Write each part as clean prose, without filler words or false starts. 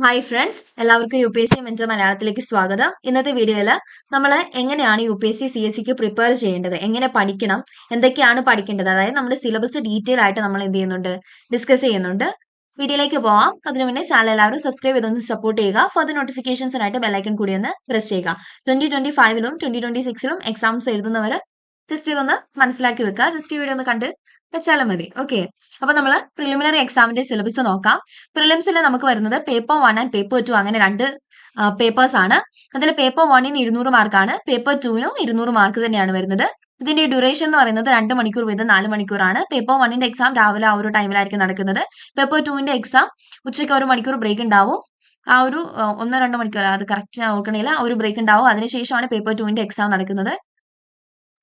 Hi friends, എല്ലാവർക്കും UPSC mentor മലയാളത്തിലേക്ക് സ്വാഗതം. ഇന്നത്തെ വീഡിയോയിൽ നമ്മൾ എങ്ങനെയാണ് UPSC CSCക്ക് പ്രിപ്പയർ ചെയ്യേണ്ടത്, എങ്ങനെ പഠിക്കണം, എന്തൊക്കെയാണ് പഠിക്കേണ്ടത്, അതായത് നമ്മുടെ സിലബസ് ഡീറ്റെയിൽ ആയിട്ട് നമ്മൾ എന്ത് ചെയ്യുന്നുണ്ട്, ഡിസ്കസ് ചെയ്യുന്നുണ്ട്. വീഡിയോയിലേക്ക് പോവാം. അതിനു മുന്നേ ചാനൽ എല്ലാവരും സബ്സ്ക്രൈബ് ചെയ്തൊന്ന് സപ്പോർട്ട് ചെയ്യുക. ഫർദർ നോട്ടിഫിക്കേഷൻസിനായിട്ട് ബെല്ലൈക്കൺ കൂടി ഒന്ന് പ്രസ് ചെയ്യുക. 2025ലും 2026ലും എക്സാംസ് എഴുതുന്നവർ ജസ്റ്റ് ഇതൊന്ന് മനസ്സിലാക്കി വെക്കുക. ജസ്റ്റ് ഈ വീഡിയോ ഒന്ന് കണ്ട് വെച്ചാലും മതി. ഓക്കെ, അപ്പൊ നമ്മൾ പ്രിലിമിനറി എക്സാമിന്റെ സിലബസ് നോക്കാം. പ്രിലിംസിൽ നമുക്ക് വരുന്നത് പേപ്പർ 1 ആൻഡ് പേപ്പർ 2 അങ്ങനെ രണ്ട് പേപ്പേഴ്സ് ആണ്. അതിൽ പേപ്പർ 1ന് 200 മാർക്കാണ്, പേപ്പർ 2നും 200 മാർക്ക് തന്നെയാണ് വരുന്നത്. ഇതിന്റെ ഡ്യൂറേഷൻ എന്ന് പറയുന്നത് 2 മണിക്കൂർ വീതം 4 മണിക്കൂറാണ്. പേപ്പർ 1ന്റെ എക്സാം രാവിലെ ആ ഒരു ടൈമിലായിരിക്കും നടക്കുന്നത്. പേപ്പർ 2ന്റെ എക്സാം ഉച്ചയ്ക്ക് 1 മണിക്കൂർ ബ്രേക്ക് ഉണ്ടാവും. ആ ഒരു 1-2 മണിക്കൂർ, അത് കറക്റ്റ് ഞാൻ ഓർക്കണില്ല, ആ ഒരു ബ്രേക്ക് ഉണ്ടാവും. അതിനുശേഷമാണ് പേപ്പർ 2ന്റെ എക്സാം നടക്കുന്നത്.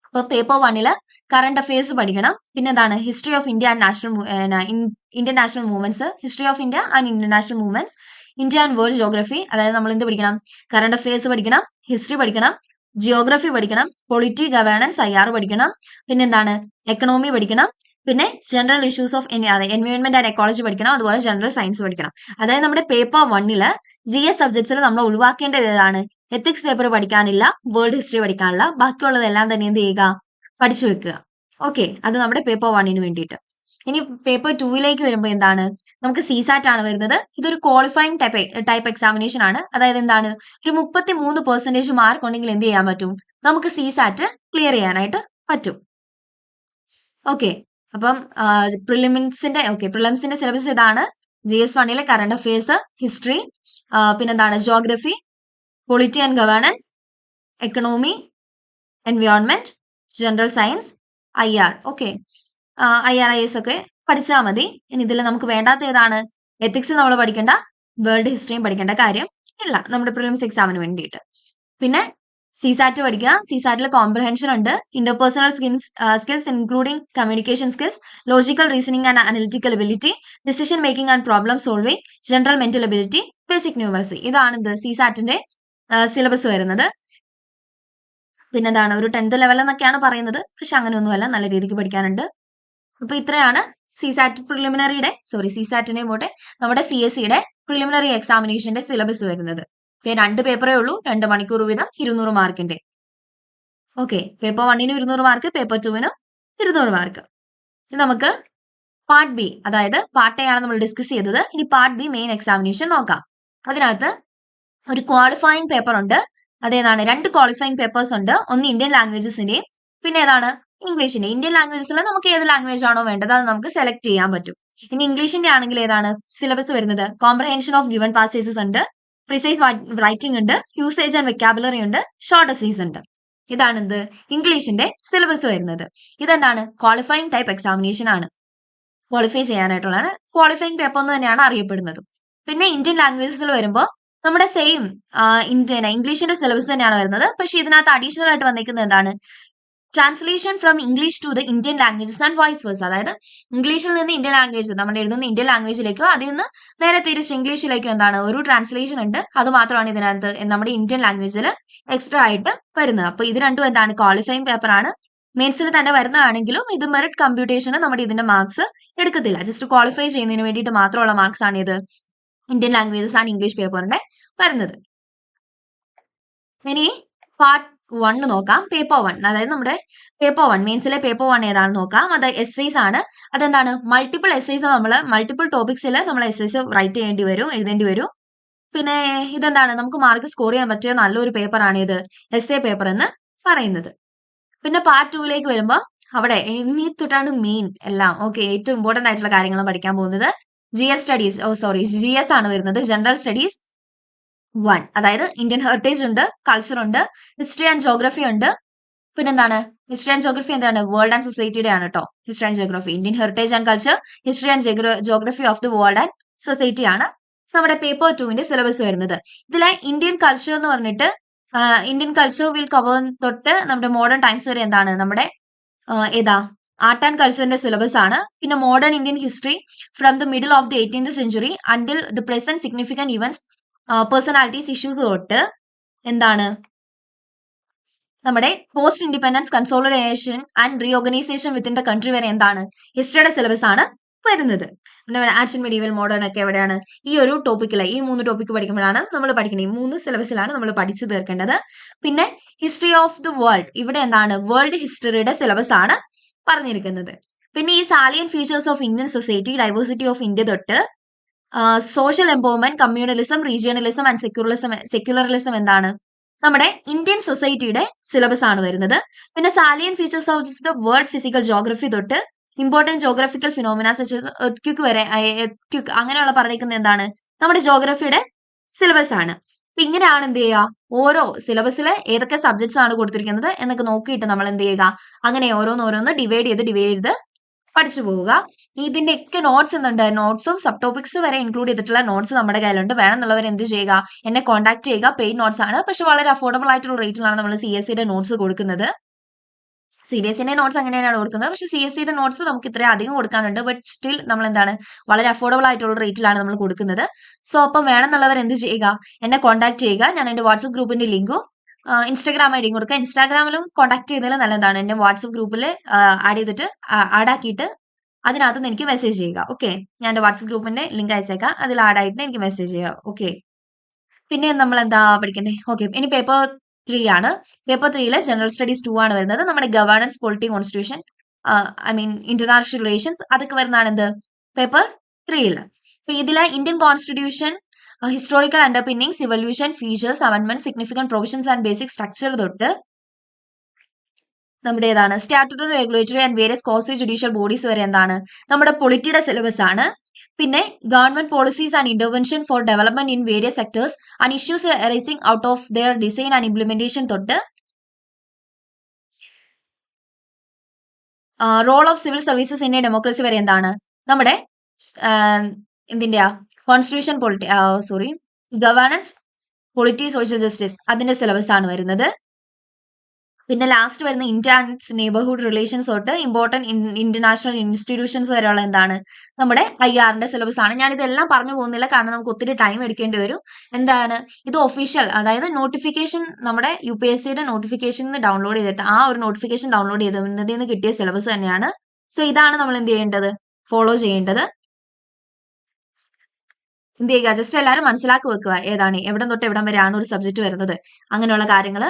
അപ്പൊ പേപ്പർ 1ല് കറണ്ട് അഫയേഴ്സ് പഠിക്കണം. പിന്നെ എന്താണ്, history of India and Indian national movements, history of India and international movements, India and world geography. അതായത് നമ്മൾ എന്ത് പഠിക്കണം, കറണ്ട് അഫയേഴ്സ് പഠിക്കണം, ഹിസ്റ്ററി പഠിക്കണം, ജിയോഗ്രഫി പഠിക്കണം, പൊളിറ്റി, ഗവേണൻസ് IR പഠിക്കണം. പിന്നെ എന്താണ്, എക്കണോമി പഠിക്കണം. പിന്നെ general issues of environment and ecology പഠിക്കണം. അതുപോലെ ജനറൽ സയൻസ് പഠിക്കണം. അതായത് നമ്മുടെ പേപ്പർ 1ല് GS സബ്ജക്ട്സിൽ നമ്മൾ ഒഴിവാക്കേണ്ടത് ഏതാണ്, എത്തിക്സ് പേപ്പർ പഠിക്കാനില്ല, വേൾഡ് ഹിസ്റ്ററി പഠിക്കാനില്ല, ബാക്കിയുള്ളതെല്ലാം തന്നെ എന്ത് ചെയ്യുക, പഠിച്ചു വെക്കുക. ഓക്കെ, അത് നമ്മുടെ പേപ്പർ 1ന് വേണ്ടിയിട്ട്. ഇനി പേപ്പർ 2ലേക്ക് വരുമ്പോൾ എന്താണ്, നമുക്ക് CSAT ആണ് വരുന്നത്. ഇതൊരു ക്വാളിഫയിങ് ടൈപ്പ് എക്സാമിനേഷൻ ആണ്. അതായത് എന്താണ്, ഒരു 33% മാർക്ക് ഉണ്ടെങ്കിൽ എന്ത് ചെയ്യാൻ പറ്റും, നമുക്ക് CSAT ക്ലിയർ ചെയ്യാനായിട്ട് പറ്റും. ഓക്കെ, അപ്പം പ്രിലിംസിന്റെ സിലബസ് ഇതാണ്. GS 1ലെ കറണ്ട് അഫയേഴ്സ്, ഹിസ്റ്ററി, പിന്നെന്താണ് geography, polity and governance, economy, environment, general science, IR. Okay, IR IS ഒക്കെ പഠിച്ചാൽ മതി. ഇനി ഇതിൽ നമുക്ക് വേണ്ടാത്ത ഏതാണ്, എത്തിക്സ് നമ്മൾ പഠിക്കേണ്ട, വേൾഡ് ഹിസ്റ്ററിയും പഠിക്കേണ്ട കാര്യം ഇല്ല നമ്മുടെ പ്രിലിംസ് എക്സാമിന് വേണ്ടിയിട്ട്. പിന്നെ CSAT പഠിക്കുക. CSATൽ കോംപ്രഹെൻഷൻ ഉണ്ട്, interpersonal skills including communication skills, logical reasoning and analytical ability, decision making and problem solving, general mental ability, basic numeracy. ഇതാണ് ഇത് CSATന്റെ സിലബസ് വരുന്നത്. പിന്നെന്താണ്, ഒരു 10th ലെവൽ എന്നൊക്കെയാണ് പറയുന്നത്, പക്ഷെ അങ്ങനെയൊന്നുമല്ല, നല്ല രീതിക്ക് പഠിക്കാനുണ്ട്. അപ്പൊ ഇത്രയാണ് CSATന്റെ പോട്ടെ, നമ്മുടെ CSCയുടെ പ്രിലിമിനറി എക്സാമിനേഷന്റെ സിലബസ് വരുന്നത്. പിന്നെ 2 പേപ്പറേ ഉള്ളൂ, 2 മണിക്കൂർ വീതം 200 മാർക്കിന്റെ. ഓക്കെ, പേപ്പർ 1ന് 200 മാർക്ക്, പേപ്പർ 2നും 200 മാർക്ക്. ഇനി നമുക്ക് പാർട്ട് ബി, അതായത് പാർട്ട് എ ആണ് നമ്മൾ ഡിസ്കസ് ചെയ്തത്. ഇനി പാർട്ട് ബി മെയിൻ എക്സാമിനേഷൻ നോക്കാം. അതിനകത്ത് ഒരു ക്വാളിഫയിങ് പേപ്പർ ഉണ്ട്. അതേതാണ്, 2 ക്വാളിഫയിങ് പേപ്പേഴ്സ് ഉണ്ട്. ഒന്ന് ഇന്ത്യൻ ലാംഗ്വേജസിന്റെയും പിന്നെ ഏതാണ്, ഇംഗ്ലീഷിന്റെ. ഇന്ത്യൻ ലാംഗ്വേജസിൽ നമുക്ക് ഏത് ലാംഗ്വേജ് ആണോ വേണ്ടത് അത് നമുക്ക് സെലക്ട് ചെയ്യാൻ പറ്റും. ഇനി ഇംഗ്ലീഷിന്റെ ആണെങ്കിൽ ഏതാണ് സിലബസ് വരുന്നത്, കോംപ്രഹെൻഷൻ ഓഫ് ഗിവൺ പാസേജസ് ഉണ്ട്, പ്രിസൈസ് റൈറ്റിംഗ് ഉണ്ട്, യൂസേജ് ആൻഡ് വെക്കാബുലറി ഉണ്ട്, ഷോർട്ട് എസ്സേസ് ഉണ്ട്. ഇതാണ് ഇത് ഇംഗ്ലീഷിന്റെ സിലബസ് വരുന്നത്. ഇതെന്താണ്, ക്വാളിഫയിങ് ടൈപ്പ് എക്സാമിനേഷൻ ആണ്. ക്വാളിഫൈ ചെയ്യാനായിട്ടുള്ളതാണ്, ക്വാളിഫയിങ് പേപ്പർ എന്ന് തന്നെയാണ് അറിയപ്പെടുന്നത്. പിന്നെ ഇന്ത്യൻ ലാംഗ്വേജസിൽ വരുമ്പോൾ നമ്മുടെ സെയിം ഇംഗ്ലീഷിന്റെ സിലബസ് തന്നെയാണ് വരുന്നത്. പക്ഷെ ഇതിനകത്ത് അഡീഷണൽ ആയിട്ട് വന്നിരിക്കുന്നത് എന്താണ്, translation from English to the Indian languages and vice versa. അതായത് ഇംഗ്ലീഷിൽ നിന്ന് ഇന്ത്യൻ ലാംഗ്വേജ്, നമ്മൾ എഴുതുന്ന ഇന്ത്യൻ ലാംഗ്വേജിലേക്കോ അതിൽ നിന്ന് നേരെ തിരിച്ച് ഇംഗ്ലീഷിലേക്കോ എന്താണ് ഒരു ട്രാൻസ്ലേഷൻ ഉണ്ട്. അത് മാത്രമാണ് ഇതിനകത്ത് നമ്മുടെ ഇന്ത്യൻ ലാംഗ്വേജിൽ എക്സ്ട്രാ ആയിട്ട് വരുന്നത്. അപ്പൊ ഇത് രണ്ടും എന്താണ്, ക്വാളിഫയിങ് പേപ്പർ ആണ്. മെയിൻസിൽ തന്നെ വരുന്നതാണെങ്കിലും ഇത് മെറിറ്റ് കമ്പ്യൂട്ടേഷന് നമ്മുടെ ഇതിന്റെ മാർക്സ് എടുക്കത്തില്ല. ജസ്റ്റ് ക്വാളിഫൈ ചെയ്യുന്നതിന് വേണ്ടിയിട്ട് മാത്രമുള്ള മാർക്സ് ആണ് ഇത് ഇന്ത്യൻ ലാംഗ്വേജസ് ആൻഡ് ഇംഗ്ലീഷ് പേപ്പറിന്റെ വരുന്നത്. ഇനി പാർട്ട് 1 നോക്കാം. പേപ്പർ 1, അതായത് നമ്മുടെ പേപ്പർ 1 മെയിൻസിലെ പേപ്പർ 1 ഏതാണെന്ന് നോക്കാം. അത് എസ്സേസ് ആണ്. അതെന്താണ്, മൾട്ടിപ്പിൾ എസ്സേസ്, മൾട്ടിപ്പിൾ ടോപ്പിക്സിൽ നമ്മൾ എസ്സേസ് എഴുതേണ്ടി വരും. പിന്നെ ഇതെന്താണ്, നമുക്ക് മാർക്ക് സ്കോർ ചെയ്യാൻ പറ്റിയ നല്ലൊരു പേപ്പറാണ് ഇത് എസ്സേ പേപ്പർ എന്ന് പറയുന്നത്. പിന്നെ പാർട്ട് 2ലേക്ക് വരുമ്പോൾ അവിടെ ഇനി തൊട്ടാണ് മെയിൻ എല്ലാം. ഓക്കെ, ഏറ്റവും ഇമ്പോർട്ടന്റ് ആയിട്ടുള്ള കാര്യങ്ങൾ പഠിക്കാൻ പോകുന്നത് GS ആണ് വരുന്നത്, ജനറൽ സ്റ്റഡീസ് 1. അതായത് ഇന്ത്യൻ ഹെറിറ്റേജ് ഉണ്ട്, കൾച്ചർ ഉണ്ട്, ഹിസ്റ്ററി ആൻഡ് ജോഗ്രഫി ഉണ്ട്. പിന്നെന്താണ്, ഹിസ്റ്ററി ആൻഡ് ജോഗ്രഫി എന്താണ്, വേൾഡ് ആൻഡ് സൊസൈറ്റിയുടെ ആണ് കേട്ടോ. History and geography, Indian heritage and culture, history and geography of the world and society ആണ് നമ്മുടെ പേപ്പർ 2ന്റെ സിലബസ് വരുന്നത്. ഇതിലെ ഇന്ത്യൻ കൾച്ചർ എന്ന് പറഞ്ഞിട്ട് ഇന്ത്യൻ കൾച്ചർ വിൽ കവർ തൊട്ട് നമ്മുടെ മോഡേൺ ടൈംസ് വരെ എന്താണ് നമ്മുടെ ഏതാ ആർട്ട് ആൻഡ് കൾച്ചറിന്റെ സിലബസ് ആണ്. പിന്നെ modern Indian history from the middle of the 18th century until the present significant events, personalities, issues തൊട്ട് എന്താണ് നമ്മുടെ post independence, consolidation and reorganisation within the country വരെ എന്താണ് ഹിസ്റ്ററിയുടെ സിലബസ് ആണ് വരുന്നത്. പിന്നെ ആൻഷ്യൻ മെഡീവൽ മോഡേൺ ഒക്കെ എവിടെയാണ് ഈ ഒരു ടോപ്പിക്കിലെ ഈ 3 ടോപ്പിക് പഠിക്കുമ്പോഴാണ് നമ്മൾ പഠിക്കുന്നത്. ഈ 3 സിലബസിലാണ് നമ്മൾ പഠിച്ചു തീർക്കേണ്ടത്. പിന്നെ ഹിസ്റ്ററി ഓഫ് ദി വേൾഡ്, ഇവിടെ എന്താണ് വേൾഡ് ഹിസ്റ്ററിയുടെ സിലബസ് ആണ് പറഞ്ഞിരിക്കുന്നത്. പിന്നെ ഈ salient features of Indian society, diversity of India തൊട്ട് social empowerment, communalism, regionalism and secularism എന്താണ് നമ്മുടെ ഇന്ത്യൻ സൊസൈറ്റിയുടെ സിലബസ് ആണ് വരുന്നത്. പിന്നെ salient features of the world physical geography തൊട്ട് important geographical phenomena such earthquake വരെ, എർത്ക്വിക്ക് അങ്ങനെയുള്ള പറഞ്ഞിരിക്കുന്നത് എന്താണ് നമ്മുടെ ജോഗ്രഫിയുടെ സിലബസ് ആണ്. അപ്പൊ ഇങ്ങനെയാണ് എന്ത് ചെയ്യുക, ഓരോ സിലബസിൽ ഏതൊക്കെ സബ്ജക്ട്സ് ആണ് കൊടുത്തിരിക്കുന്നത് എന്നൊക്കെ നോക്കിയിട്ട് നമ്മൾ എന്ത് ചെയ്യുക, അങ്ങനെ ഓരോന്ന് ഡിവൈഡ് ചെയ്ത് പഠിച്ചു പോവുക. ഇതിന്റെയൊക്കെ നോട്ട്സ് എന്തുണ്ട്, നോട്ട്സും സബ് ടോപ്പിക്സ് വരെ ഇൻക്ലൂഡ് ചെയ്തിട്ടുള്ള നോട്ട്സ് നമ്മുടെ കയ്യിലുണ്ട്. വേണമെന്നുള്ളവർ എന്ത് ചെയ്യുക, എന്നെ കോൺടാക്ട് ചെയ്യുക. പെയ്ഡ് നോട്ട്സ് ആണ്, പക്ഷെ വളരെ അഫോർഡബിൾ ആയിട്ടുള്ള റേറ്റിലാണ് നമ്മൾ CSE നോട്ട്സ് കൊടുക്കുന്നത്. CBSE നോട്ട്സ് അങ്ങനെ തന്നെയാണ് കൊടുക്കുന്നത്, പക്ഷെ CSE നോട്ട്സ് നമുക്ക് ഇത്രയും അധികം കൊടുക്കാനുണ്ട്. ബട്ട് സ്റ്റിൽ നമ്മൾ എന്താണ് വളരെ അഫോർഡബിൾ ആയിട്ടുള്ള റേറ്റിലാണ് നമ്മൾ കൊടുക്കുന്നത്. സോ അപ്പം വേണമെന്നുള്ളവർ എന്ത് ചെയ്യുക, എന്നെ കോൺടാക്ട് ചെയ്യുക. ഞാൻ എന്റെ വാട്സ്ആപ്പ് ഗ്രൂപ്പിന്റെ ലിങ്കും ഇൻസ്റ്റാഗ്രാം ഐ ഡിയും കൊടുക്കുക. ഇൻസ്റ്റാഗ്രാമിലും കോൺടാക്ട് ചെയ്തതിൽ നല്ലതാണ്. എന്റെ വാട്സ്ആപ്പ് ഗ്രൂപ്പിൽ ആഡ് ആക്കിയിട്ട് അതിനകത്ത് എനിക്ക് മെസ്സേജ് ചെയ്യുക. ഓക്കെ, ഞാൻ എന്റെ വാട്സ്ആപ്പ് ഗ്രൂപ്പിന്റെ ലിങ്ക് അയച്ചേക്കാം, അതിൽ ആഡ് ആയിട്ട് എനിക്ക് മെസ്സേജ് ചെയ്യുക. ഓക്കെ, പിന്നെ നമ്മൾ എന്താ പഠിക്കണ്ടേ? ഓക്കെ, ഇനി പേപ്പർ 3 ആണ്. പേപ്പർ 3 ജനറൽ സ്റ്റഡീസ് 2 ആണ് വരുന്നത്. നമ്മുടെ governance, polity, constitution, international relations അതൊക്കെ വരുന്നതാണ് എന്ത് പേപ്പർ 3. അപ്പൊ ഇതിലെ Indian constitution, historical underpinnings, evolution, features, amendment, significant provisions and basic structure തൊട്ട് നമ്മുടെ ഏതാണ് statutory, regulatory and various quasi judicial bodies വരെ എന്താണ് നമ്മുടെ പൊളിറ്റിയുടെ സിലബസ് ആണ്. പിന്നെ government policies and intervention for development in various sectors and issues arising out of their design and implementation തൊട്ട് role of civil services in A democracy വരെ എന്താണ് നമ്മുടെ എന്തിന്റെയാ constitution, governance, polity, social justice അതിന്റെ syllabus ആണ് വരുന്നത്. പിന്നെ last വരുന്ന ഇന്ത്യ ആൻഡ് നെയ്ബർഹുഡ് റിലേഷൻസ് തൊട്ട് ഇമ്പോർട്ടന്റ് ഇന്റർനാഷണൽ ഇൻസ്റ്റിറ്റ്യൂഷൻസ് വരെയുള്ള എന്താണ് നമ്മുടെ IR സിലബസ് ആണ്. ഞാൻ ഇതെല്ലാം പറഞ്ഞു പോകുന്നില്ല, കാരണം നമുക്ക് ഒത്തിരി ടൈം എടുക്കേണ്ടി വരും. എന്താണ് ഇത് ഒഫീഷ്യൽ, അതായത് നോട്ടിഫിക്കേഷൻ, നമ്മുടെ UPSC നോട്ടിഫിക്കേഷൻ ഡൗൺലോഡ് ചെയ്തിട്ട് ആ ഒരു നോട്ടിഫിക്കേഷൻ ഡൗൺലോഡ് ചെയ്തതിൽ നിന്ന് കിട്ടിയ സിലബസ് തന്നെയാണ്. സോ ഇതാണ് നമ്മൾ എന്ത് ചെയ്യേണ്ടത്, ഫോളോ ചെയ്യേണ്ടത്. എന്ത് ചെയ്യുക, ജസ്റ്റ് എല്ലാവരും മനസ്സിലാക്കി വെക്കുക ഏതാണ് എവിടം തൊട്ട് എവിടം വരെയാണ് ഒരു സബ്ജക്ട് വരുന്നത്, അങ്ങനെയുള്ള കാര്യങ്ങൾ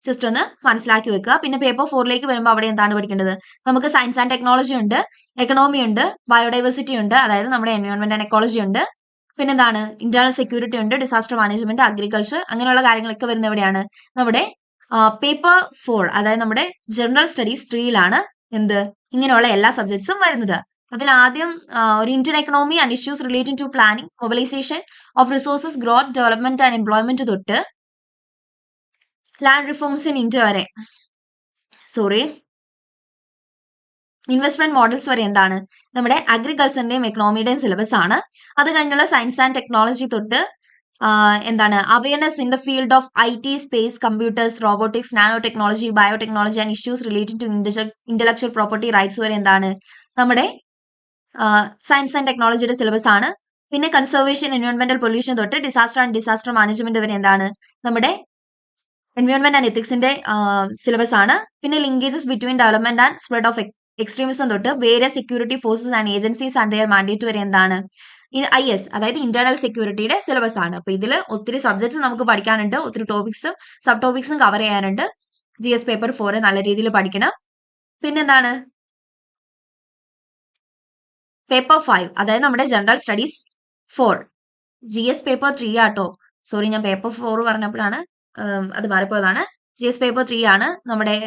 ജസ്റ്റ് ഒന്ന് മനസ്സിലാക്കി വെക്കുക. പിന്നെ പേപ്പർ 4 വരുമ്പോൾ അവിടെ എന്താണ് പഠിക്കേണ്ടത്, നമുക്ക് സയൻസ് ആൻഡ് ടെക്നോളജി ഉണ്ട്, എക്കണോമി ഉണ്ട്, ബയോഡൈവേഴ്സിറ്റി ഉണ്ട്, അതായത് നമ്മുടെ എൻവയോൺമെന്റ് ആൻഡ് എക്കോളജി ഉണ്ട്, പിന്നെ എന്താണ് ഇന്റേണൽ സെക്യൂരിറ്റി ഉണ്ട്, ഡിസാസ്റ്റർ മാനേജ്മെന്റ്, അഗ്രികൾച്ചർ, അങ്ങനെയുള്ള കാര്യങ്ങളൊക്കെ വരുന്ന എവിടെയാണ് നമ്മുടെ പേപ്പർ 4, അതായത് നമ്മുടെ ജനറൽ സ്റ്റഡീസ് 3 എന്ത് ഇങ്ങനെയുള്ള എല്ലാ സബ്ജക്ട്സും വരുന്നത്. അതിൽ ആദ്യം ഒരു Indian economy and issues relating to planning, mobilisation of resources, growth, development and employment തൊട്ട് ലാൻഡ് റിഫോംസ് ഇൻ ഇന്ത്യ വരെ, ഇൻവെസ്റ്റ്മെന്റ് മോഡൽസ് വരെ എന്താണ് നമ്മുടെ അഗ്രികൾച്ചറിന്റെയും എക്കണോമിയുടെയും സിലബസ് ആണ്. അത് കഴിഞ്ഞുള്ള സയൻസ് ആൻഡ് ടെക്നോളജി തൊട്ട് എന്താണ് awareness in the field of IT, space, computers, robotics, nano technology, biotechnology and issues relating to intellectual property rights വരെ എന്താണ് നമ്മുടെ സയൻസ് ആൻഡ് ടെക്നോളജിയുടെ സിലബസ് ആണ്. പിന്നെ കൺസർവേഷൻ, എൻവയോൺമെന്റൽ പൊല്യൂഷൻ തൊട്ട് ഡിസാസ്റ്റർ ആൻഡ് ഡിസാസ്റ്റർ മാനേജ്മെന്റ് വരെ എന്താണ് നമ്മുടെ എൻവയോൺമെന്റ് ആൻഡ് എത്തിക്സിന്റെ സിലബസ് ആണ്. പിന്നെ linkages between development and spread of extremism തൊട്ട് various security forces and agencies and their mandate വരെ എന്താണ് IS, അതായത് ഇന്റേണൽ സെക്യൂരിറ്റിയുടെ സിലബസ് ആണ്. അപ്പൊ ഇതിൽ ഒത്തിരി സബ്ജക്ട്സ് നമുക്ക് പഠിക്കാനുണ്ട്, ഒത്തിരി ടോപ്പിക്സും സബ് ടോപ്പിക്സും കവർ ചെയ്യാനുണ്ട്. GS പേപ്പർ 4 നല്ല രീതിയിൽ പഠിക്കണം. പിന്നെന്താണ് പേപ്പർ 5, അതായത് നമ്മുടെ ജനറൽ സ്റ്റഡീസ് 4, GS പേപ്പർ 3 ആട്ടോ. സോറി, ഞാൻ പേപ്പർ 4 പറഞ്ഞപ്പോഴാണ് അത് മാറിപ്പോയതാണ്. GS പേപ്പർ 3 ആണ് നമ്മുടെ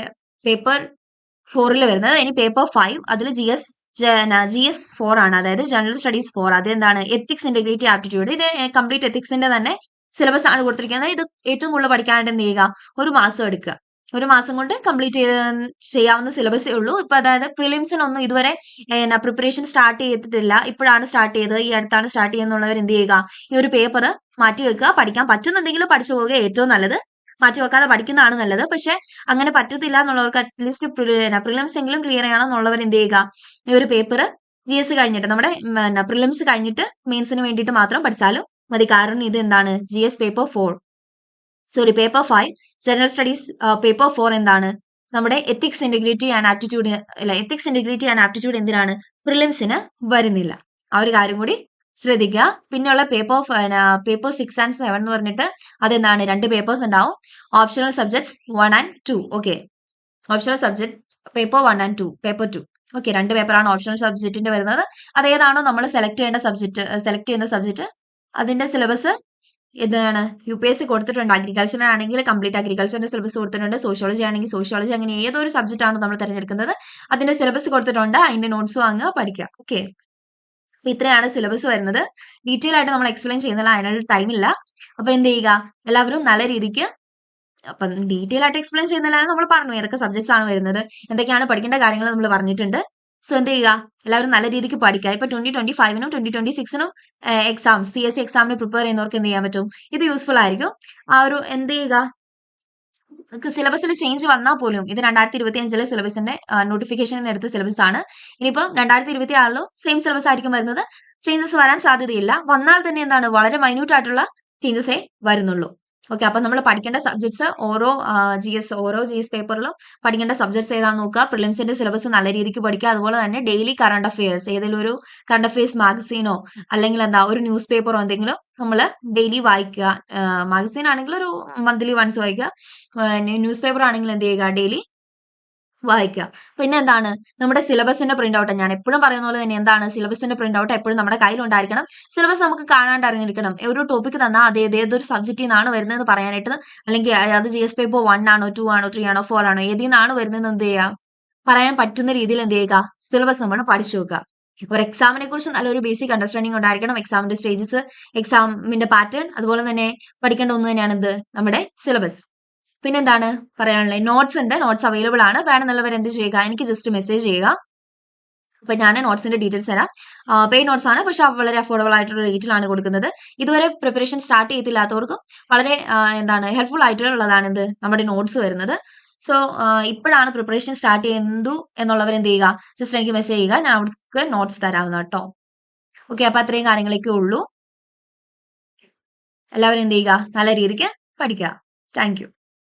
പേപ്പർ 4 വരുന്നത്. ഇനി പേപ്പർ 5 അതിൽ GS 4 ആണ്, അതായത് ജനറൽ സ്റ്റഡീസ് 4. അത് എന്താണ് എത്തിക്സ്, ഇന്റഗ്രിറ്റി, ആപ്റ്റിറ്റ്യൂഡ്. ഇത് കംപ്ലീറ്റ് എത്തിക്സിന്റെ തന്നെ സിലബസ് ആണ് കൊടുത്തിരിക്കുന്നത്. ഇത് ഏറ്റവും കൂടുതൽ പഠിക്കാനായിട്ട് എന്ത് ചെയ്യുക, ഒരു മാസം എടുക്കുക. ഒരു മാസം കൊണ്ട് കംപ്ലീറ്റ് ചെയ്യാവുന്ന സിലബസേ ഉള്ളൂ. ഇപ്പൊ അതായത് പ്രിലിംസിനൊന്നും ഇതുവരെ പ്രിപ്പറേഷൻ സ്റ്റാർട്ട് ചെയ്തിട്ടില്ല, ഇപ്പോഴാണ് സ്റ്റാർട്ട് ചെയ്തത്, ഈ അടുത്താണ് സ്റ്റാർട്ട് ചെയ്യുന്നുള്ളവർ എന്ത് ചെയ്യുക, ഈ ഒരു പേപ്പർ മാറ്റി വെക്കുക. പഠിക്കാൻ പറ്റുന്നുണ്ടെങ്കിൽ പഠിച്ചു പോവുക ഏറ്റവും നല്ലത്, മാറ്റി വെക്കാതെ പഠിക്കുന്നതാണ് നല്ലത്. പക്ഷെ അങ്ങനെ പറ്റത്തില്ല എന്നുള്ളവർക്ക് അറ്റ്ലീസ്റ്റ് പ്രിലിംസ് എങ്കിലും ക്ലിയർ ചെയ്യണം എന്നുള്ളവർ എന്ത് ചെയ്യുക, ഈ ഒരു പേപ്പർ GS കഴിഞ്ഞിട്ട് നമ്മുടെ പ്രിലിംസ് കഴിഞ്ഞിട്ട് മെയിൻസിന് വേണ്ടിയിട്ട് മാത്രം പഠിച്ചാലും മതി. കാരണം ഇത് എന്താണ് GS paper 4, paper 5 general studies paper 4 എന്താണ് നമ്മുടെ ethics, integrity and aptitude. Ethics, integrity and aptitude എന്തിനാണ് പ്രിലിംസിന് വരുന്നില്ല. ആ ഒരു കാര്യം കൂടി ശ്രദ്ധിക്കുക. പിന്നെയുള്ള പേപ്പർ 6 and 7 എന്ന് പറഞ്ഞിട്ട് അതെന്താണ് 2 പേപ്പേഴ്സ് ഉണ്ടാവും. Optional subjects 1 and 2. Okay, optional subject paper 1 and 2, paper 2. Okay, 2 പേപ്പറാണ് ഓപ്ഷണൽ സബ്ജക്റ്റിന്റെ വരുന്നത്. അതേതാണോ നമ്മൾ സെലക്ട് ചെയ്യുന്ന സബ്ജക്ട് അതിന്റെ സിലബസ് ഇതാണ് UPSC കൊടുത്തിട്ടുണ്ട്. അഗ്രികൾച്ചർ ആണെങ്കിൽ കംപ്ലീറ്റ് അഗ്രികൾച്ചറിന്റെ സിലബസ് കൊടുത്തിട്ടുണ്ട്. സോഷ്യോളജി ആണെങ്കിൽ സോഷ്യോളജി, അങ്ങനെ ഏതൊരു സബ്ജക്റ്റ് ആണോ നമ്മൾ തിരഞ്ഞെടുക്കുന്നത് അതിന്റെ സിലബസ് കൊടുത്തിട്ടുണ്ട്. അതിന്റെ നോട്ട്സ് വാങ്ങുക, പഠിക്കുക. ഓക്കെ, അപ്പൊ ഇത്രയാണ് സിലബസ് വരുന്നത്. ഡീറ്റെയിൽ ആയിട്ട് നമ്മൾ എക്സ്പ്ലെയിൻ ചെയ്യുന്നില്ല, അതിനുള്ള ടൈം ഇല്ല. അപ്പൊ എന്ത് ചെയ്യുക, എല്ലാവരും നല്ല രീതിക്ക്, അപ്പം ഡീറ്റെയിൽ ആയിട്ട് എക്സ്പ്ലെയിൻ ചെയ്യുന്നില്ല, നമ്മൾ പറഞ്ഞു ഏതൊക്കെ സബ്ജക്ട്സ് ആണ് വരുന്നത്, എന്തൊക്കെയാണ് പഠിക്കേണ്ട കാര്യങ്ങൾ നമ്മൾ പറഞ്ഞിട്ടുണ്ട്. സോ എന്ത് ചെയ്യുക, എല്ലാവരും നല്ല രീതിക്ക് പഠിക്കുക. ഇപ്പൊ 2025-നും 2026-നും എക്സാം CSE എക്സാമിന് പ്രിപ്പയർ ചെയ്യുന്നവർക്ക് എന്ത് ചെയ്യാൻ പറ്റും, ഇത് യൂസ്ഫുൾ ആയിരിക്കും. ആ ഒരു എന്ത് ചെയ്യുക, സിലബസിൽ ചേഞ്ച് വന്നാൽ പോലും ഇത് 2025-ലെ സിലബസിന്റെ നോട്ടിഫിക്കേഷൻ എടുത്ത സിലബസ് ആണ്. ഇനിയിപ്പം 2026-ലും സെയിം സിലബസ് ആയിരിക്കും വരുന്നത്. ചേഞ്ചസ് വരാൻ സാധ്യതയില്ല. വന്നാൽ തന്നെ എന്താണ്, വളരെ മൈന്യൂട്ട് ആയിട്ടുള്ള ചേഞ്ചസേ വരുന്നുള്ളൂ. ഓക്കെ, അപ്പൊ നമ്മൾ പഠിക്കേണ്ട സബ്ജക്ട്സ് ഓരോ GS പേപ്പറിലും പഠിക്കേണ്ട സബ്ജക്ട്സ് ഏതാണെന്ന് നോക്കുക. പ്രിലിംസിന്റെ സിലബസ് നല്ല രീതിക്ക് പഠിക്കുക. അതുപോലെ തന്നെ ഡെയിലി കറണ്ട് അഫയേഴ്സ്, ഏതെങ്കിലും ഒരു കറണ്ട് അഫയേഴ്സ് മാഗസീനോ അല്ലെങ്കിൽ ഒരു ന്യൂസ് പേപ്പറോ എന്തെങ്കിലും നമ്മൾ ഡെയിലി വായിക്കുക. മാഗസീൻ ആണെങ്കിൽ ഒരു മന്ത്ലി വൺസ് വായിക്കുക. ന്യൂസ് പേപ്പർ ആണെങ്കിൽ എന്ത് ചെയ്യുക, ഡെയിലി വായിക്കുക. പിന്നെ എന്താണ്, നമ്മുടെ സിലബസിന്റെ പ്രിന്റ് ഔട്ട്, ഞാൻ എപ്പോഴും പറയുന്ന പോലെ തന്നെ എന്താണ്, സിലബസിന്റെ പ്രിന്റ് ഔട്ട് എപ്പോഴും നമ്മുടെ കയ്യിൽ ഉണ്ടായിരിക്കണം. സിലബസ് നമുക്ക് കാണാണ്ട് അറിഞ്ഞിരിക്കണം. ഒരു ടോപ്പിക് തന്നാൽ അത് ഏതൊരു സബ്ജക്റ്റിൽ നിന്നാണ് വരുന്നതെന്ന് പറയാനായിട്ട്, അല്ലെങ്കിൽ അത് GS പേപ്പർ 1 ആണോ 2 ആണോ 3 ആണോ 4 ആണോ ഏതിൽ നിന്നാണ് വരുന്നതെന്ന് എന്ത് ചെയ്യുക, പറയാൻ പറ്റുന്ന രീതിയിൽ എന്ത് ചെയ്യുക, സിലബസ് നമ്മൾ പഠിച്ചു വെക്കുക. ഒരു എക്സാമിനെ കുറിച്ച് നല്ലൊരു ബേസിക് അണ്ടർസ്റ്റാൻഡിംഗ് ഉണ്ടായിരിക്കണം. എക്സാമിന്റെ സ്റ്റേജസ്, എക്സാമിന്റെ പാറ്റേൺ, അതുപോലെ തന്നെ പഠിക്കേണ്ട ഒന്ന് തന്നെയാണ് ഇത് നമ്മുടെ സിലബസ്. പിന്നെന്താണ് പറയാനുള്ളത്, നോട്ട്സ് ഉണ്ട്, നോട്ട്സ് അവൈലബിൾ ആണ്. വേണമെന്നുള്ളവർ എന്ത് ചെയ്യുക, എനിക്ക് ജസ്റ്റ് മെസ്സേജ് ചെയ്യുക. അപ്പൊ ഞാൻ നോട്ട്സിന്റെ ഡീറ്റെയിൽസ് തരാം. പെയ്ഡ് നോട്ട്സ് ആണ്, പക്ഷെ വളരെ അഫോർഡബിൾ ആയിട്ടുള്ള റേറ്റിലാണ് കൊടുക്കുന്നത്. ഇതുവരെ പ്രിപ്പറേഷൻ സ്റ്റാർട്ട് ചെയ്തില്ലാത്തവർക്കും വളരെ ഹെൽപ്ഫുൾ ആയിട്ടുള്ളതാണ് ഇത് നമ്മുടെ നോട്ട്സ് വരുന്നത്. സോ ഇപ്പോഴാണ് പ്രിപ്പറേഷൻ സ്റ്റാർട്ട് ചെയ്യുന്നു എന്നുള്ളവർ എന്ത് ചെയ്യുക, ജസ്റ്റ് എനിക്ക് മെസ്സേജ് ചെയ്യുക, ഞാൻ അവർക്ക് നോട്ട്സ് തരാവുന്ന കേട്ടോ. ഓക്കെ, അപ്പൊ അത്രയും കാര്യങ്ങളൊക്കെ ഉള്ളൂ. എല്ലാവരും എന്ത് ചെയ്യുക, നല്ല രീതിക്ക് പഠിക്കുക. Thank you.